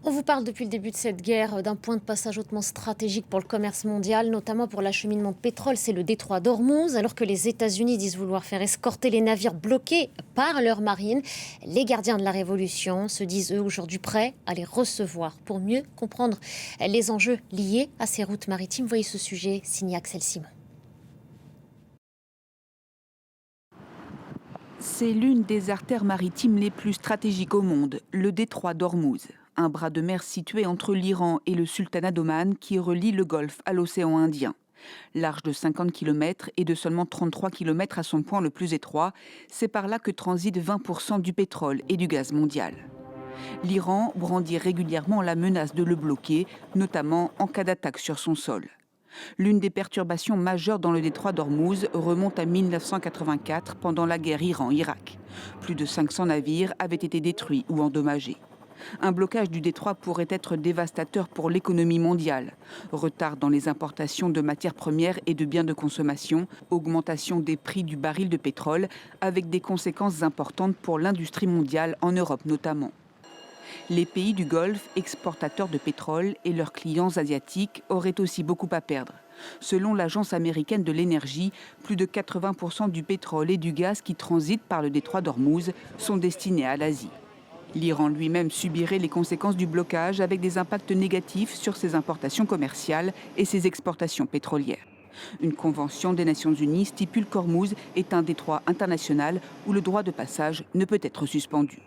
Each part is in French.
On vous parle depuis le début de cette guerre d'un point de passage hautement stratégique pour le commerce mondial, notamment pour l'acheminement de pétrole, c'est le détroit d'Ormuz. Alors que les États-Unis disent vouloir faire escorter les navires bloqués par leur marine, les gardiens de la Révolution se disent eux aujourd'hui prêts à les recevoir. Pour mieux comprendre les enjeux liés à ces routes maritimes, voyez ce sujet signé Axel Simon. C'est l'une des artères maritimes les plus stratégiques au monde, le détroit d'Ormuz. Un bras de mer situé entre l'Iran et le sultanat d'Oman qui relie le Golfe à l'océan Indien. Large de 50 km et de seulement 33 km à son point le plus étroit, c'est par là que transite 20% du pétrole et du gaz mondial. L'Iran brandit régulièrement la menace de le bloquer, notamment en cas d'attaque sur son sol. L'une des perturbations majeures dans le détroit d'Ormuz remonte à 1984 pendant la guerre Iran-Irak. Plus de 500 navires avaient été détruits ou endommagés. Un blocage du détroit pourrait être dévastateur pour l'économie mondiale. Retard dans les importations de matières premières et de biens de consommation, augmentation des prix du baril de pétrole, avec des conséquences importantes pour l'industrie mondiale, en Europe notamment. Les pays du Golfe, exportateurs de pétrole, et leurs clients asiatiques auraient aussi beaucoup à perdre. Selon l'Agence américaine de l'énergie, plus de 80% du pétrole et du gaz qui transitent par le détroit d'Ormuz sont destinés à l'Asie. L'Iran lui-même subirait les conséquences du blocage avec des impacts négatifs sur ses importations commerciales et ses exportations pétrolières. Une convention des Nations Unies stipule qu'Ormuz est un détroit international où le droit de passage ne peut être suspendu.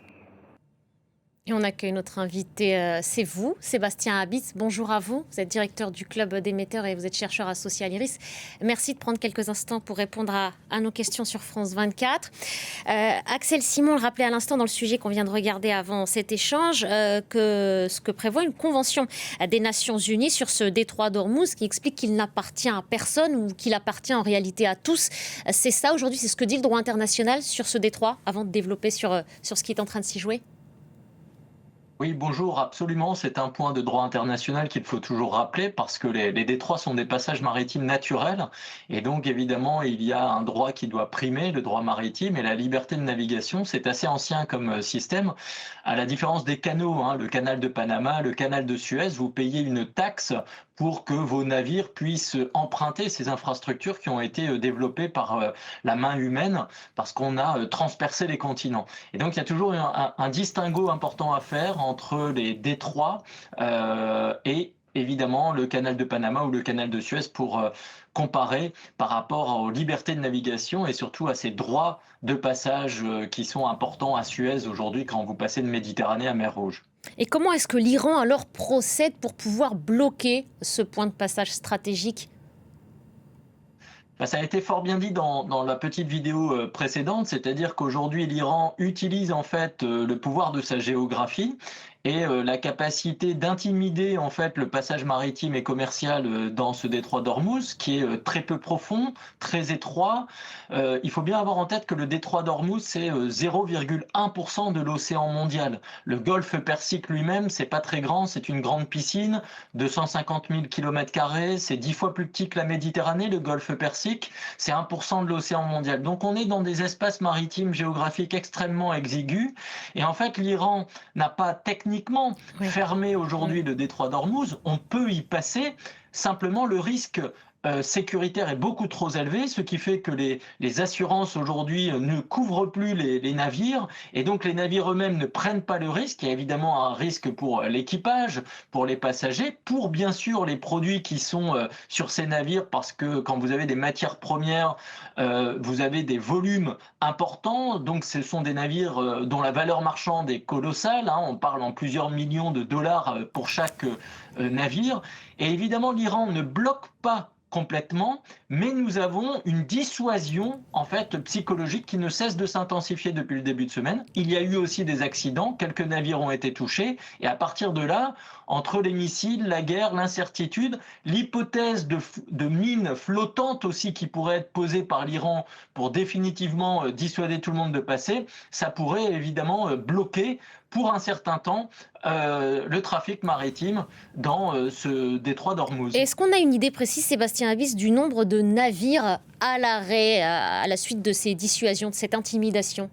Et on accueille notre invité, c'est vous, Sébastien Habitz. Bonjour à vous. Vous êtes directeur du club d'émetteurs et vous êtes chercheur associé à l'IRIS. Merci de prendre quelques instants pour répondre à nos questions sur France 24. Axel Simon le rappelait à l'instant dans le sujet qu'on vient de regarder avant cet échange, que ce que prévoit une convention des Nations Unies sur ce détroit d'Ormuz qui explique qu'il n'appartient à personne ou qu'il appartient en réalité à tous. C'est ça aujourd'hui, c'est ce que dit le droit international sur ce détroit avant de développer sur ce qui est en train de s'y jouer. Oui, bonjour, absolument. C'est un point de droit international qu'il faut toujours rappeler parce que les détroits sont des passages maritimes naturels et donc évidemment il y a un droit qui doit primer, le droit maritime et la liberté de navigation. C'est assez ancien comme système. À la différence des canaux, le canal de Panama, le canal de Suez, vous payez une taxe pour que vos navires puissent emprunter ces infrastructures qui ont été développées par la main humaine parce qu'on a transpercé les continents. Et donc il y a toujours un distinguo important à faire entre les détroits et évidemment le canal de Panama ou le canal de Suez pour comparer par rapport aux libertés de navigation et surtout à ces droits de passage qui sont importants à Suez aujourd'hui quand vous passez de Méditerranée à mer Rouge. Et comment est-ce que l'Iran alors procède pour pouvoir bloquer ce point de passage stratégique ? Ça a été fort bien dit dans la petite vidéo précédente, c'est-à-dire qu'aujourd'hui l'Iran utilise en fait le pouvoir de sa géographie et la capacité d'intimider en fait le passage maritime et commercial dans ce détroit d'Ormuz, qui est très peu profond, très étroit. Il faut bien avoir en tête que le détroit d'Ormuz, c'est 0,1% de l'océan mondial. Le golfe Persique lui-même, c'est pas très grand, c'est une grande piscine, 250 000 km², c'est 10 fois plus petit que la Méditerranée, le golfe Persique, c'est 1% de l'océan mondial. Donc on est dans des espaces maritimes géographiques extrêmement exigus, et en fait l'Iran n'a pas techniquement fermé aujourd'hui le détroit d'Ormuz, on peut y passer, simplement le risque sécuritaire est beaucoup trop élevé, ce qui fait que les assurances aujourd'hui ne couvrent plus les navires et donc les navires eux-mêmes ne prennent pas le risque. Il y a évidemment un risque pour l'équipage, pour les passagers, pour bien sûr les produits qui sont sur ces navires parce que quand vous avez des matières premières, vous avez des volumes importants, donc ce sont des navires dont la valeur marchande est colossale, on parle en plusieurs millions de dollars pour chaque navire et évidemment l'Iran ne bloque pas complètement, mais nous avons une dissuasion en fait psychologique qui ne cesse de s'intensifier depuis le début de semaine. Il y a eu aussi des accidents, quelques navires ont été touchés, et à partir de là, entre les missiles, la guerre, l'incertitude, l'hypothèse de mines flottantes aussi qui pourraient être posées par l'Iran pour définitivement dissuader tout le monde de passer, ça pourrait évidemment bloquer pour un certain temps le trafic maritime dans ce détroit d'Ormuz. Est-ce qu'on a une idée précise, Sébastien Habitz, du nombre de navires à l'arrêt à la suite de ces dissuasions, de cette intimidation ?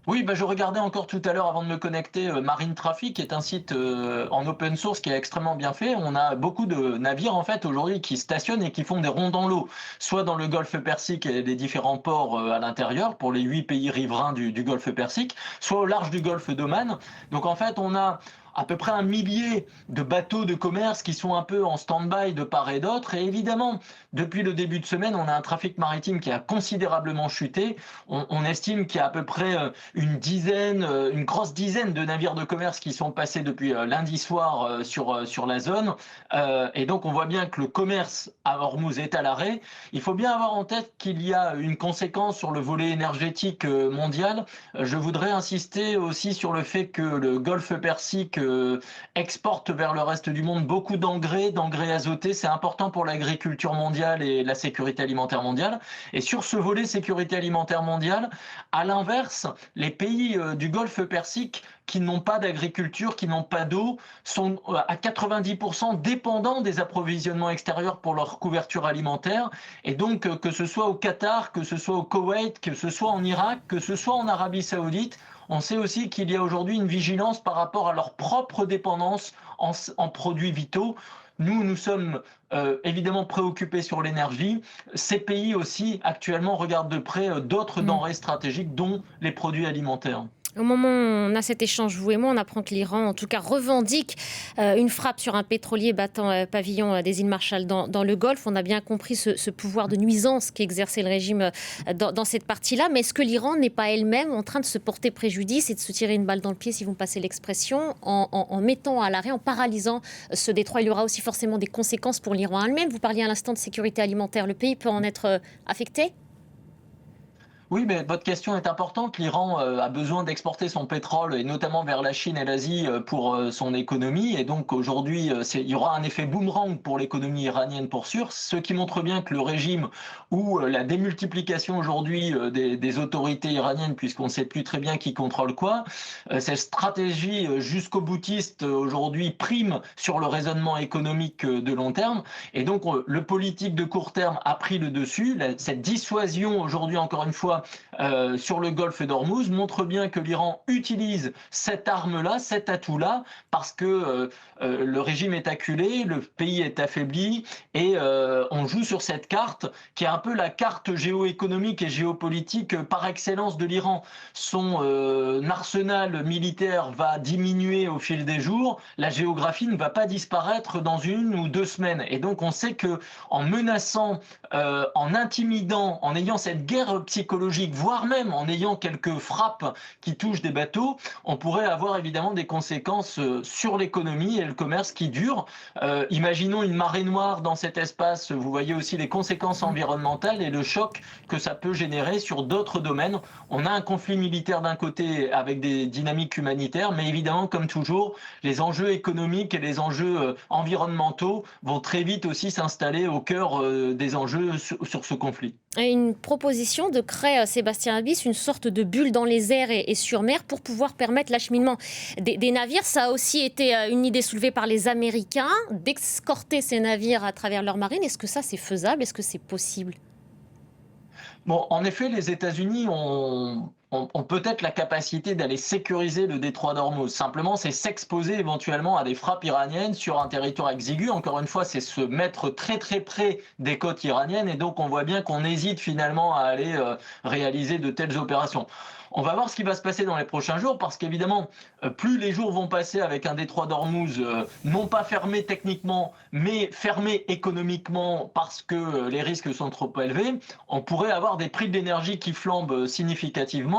Oui, bah, je regardais encore tout à l'heure avant de me connecter Marine Traffic, qui est un site en open source qui est extrêmement bien fait. On a beaucoup de navires en fait aujourd'hui qui stationnent et qui font des ronds dans l'eau, soit dans le golfe Persique et les différents ports à l'intérieur pour les 8 pays riverains du golfe Persique, soit au large du golfe d'Oman. Donc en fait, on a à peu près 1 millier de bateaux de commerce qui sont un peu en stand-by de part et d'autre. Et évidemment, depuis le début de semaine, on a un trafic maritime qui a considérablement chuté. On estime qu'il y a à peu près une grosse dizaine de navires de commerce qui sont passés depuis lundi soir sur la zone. Et donc on voit bien que le commerce à Hormuz est à l'arrêt. Il faut bien avoir en tête qu'il y a une conséquence sur le volet énergétique mondial. Je voudrais insister aussi sur le fait que le golfe Persique exporte vers le reste du monde beaucoup d'engrais azotés. C'est important pour l'agriculture mondiale et la sécurité alimentaire mondiale. Et sur ce volet sécurité alimentaire mondiale, à l'inverse, les pays du golfe Persique qui n'ont pas d'agriculture, qui n'ont pas d'eau, sont à 90% dépendants des approvisionnements extérieurs pour leur couverture alimentaire. Et donc, que ce soit au Qatar, que ce soit au Koweït, que ce soit en Irak, que ce soit en Arabie Saoudite, on sait aussi qu'il y a aujourd'hui une vigilance par rapport à leur propre dépendance en produits vitaux. Nous sommes évidemment préoccupés sur l'énergie. Ces pays aussi, actuellement, regardent de près d'autres denrées stratégiques, dont les produits alimentaires. Au moment où on a cet échange, vous et moi, on apprend que l'Iran, en tout cas, revendique une frappe sur un pétrolier battant pavillon des îles Marshall dans le Golfe. On a bien compris ce pouvoir de nuisance qu'exerçait le régime dans cette partie-là. Mais est-ce que l'Iran n'est pas elle-même en train de se porter préjudice et de se tirer une balle dans le pied, si vous me passez l'expression, en mettant à l'arrêt, en paralysant ce détroit? Il y aura aussi forcément des conséquences pour l'Iran elle-même. Vous parliez à l'instant de sécurité alimentaire. Le pays peut en être affecté? Oui, mais votre question est importante. L'Iran a besoin d'exporter son pétrole, et notamment vers la Chine et l'Asie, pour son économie. Et donc aujourd'hui, il y aura un effet boomerang pour l'économie iranienne pour sûr, ce qui montre bien que le régime ou la démultiplication aujourd'hui des autorités iraniennes, puisqu'on ne sait plus très bien qui contrôle quoi, cette stratégie jusqu'au boutiste aujourd'hui prime sur le raisonnement économique de long terme. Et donc le politique de court terme a pris le dessus. Cette dissuasion aujourd'hui, encore une fois, sur le golfe d'Ormuz montre bien que l'Iran utilise cette arme-là, cet atout-là, parce que le régime est acculé, le pays est affaibli, et on joue sur cette carte qui est un peu la carte géoéconomique et géopolitique par excellence de l'Iran. Son arsenal militaire va diminuer au fil des jours, la géographie ne va pas disparaître dans 1 ou 2 semaines. Et donc on sait que en menaçant, en intimidant, en ayant cette guerre psychologique, voire même en ayant quelques frappes qui touchent des bateaux, on pourrait avoir évidemment des conséquences sur l'économie et le commerce qui durent. Imaginons une marée noire dans cet espace, vous voyez aussi les conséquences environnementales et le choc que ça peut générer sur d'autres domaines. On a un conflit militaire d'un côté avec des dynamiques humanitaires, mais évidemment, comme toujours, les enjeux économiques et les enjeux environnementaux vont très vite aussi s'installer au cœur des enjeux sur ce conflit. Et une proposition de créer, Sébastien Habis, une sorte de bulle dans les airs et sur mer pour pouvoir permettre l'acheminement des navires. Ça a aussi été une idée soulevée par les Américains, d'escorter ces navires à travers leur marine. Est-ce que ça, c'est faisable? Est-ce que c'est possible? Bon, en effet, les États-Unis ont peut-être la capacité d'aller sécuriser le détroit d'Ormuz. Simplement, c'est s'exposer éventuellement à des frappes iraniennes sur un territoire exigu. Encore une fois, c'est se mettre très très près des côtes iraniennes. Et donc, on voit bien qu'on hésite finalement à aller réaliser de telles opérations. On va voir ce qui va se passer dans les prochains jours, parce qu'évidemment, plus les jours vont passer avec un détroit d'Ormuz non pas fermé techniquement, mais fermé économiquement parce que les risques sont trop élevés, on pourrait avoir des prix de l'énergie qui flambent significativement.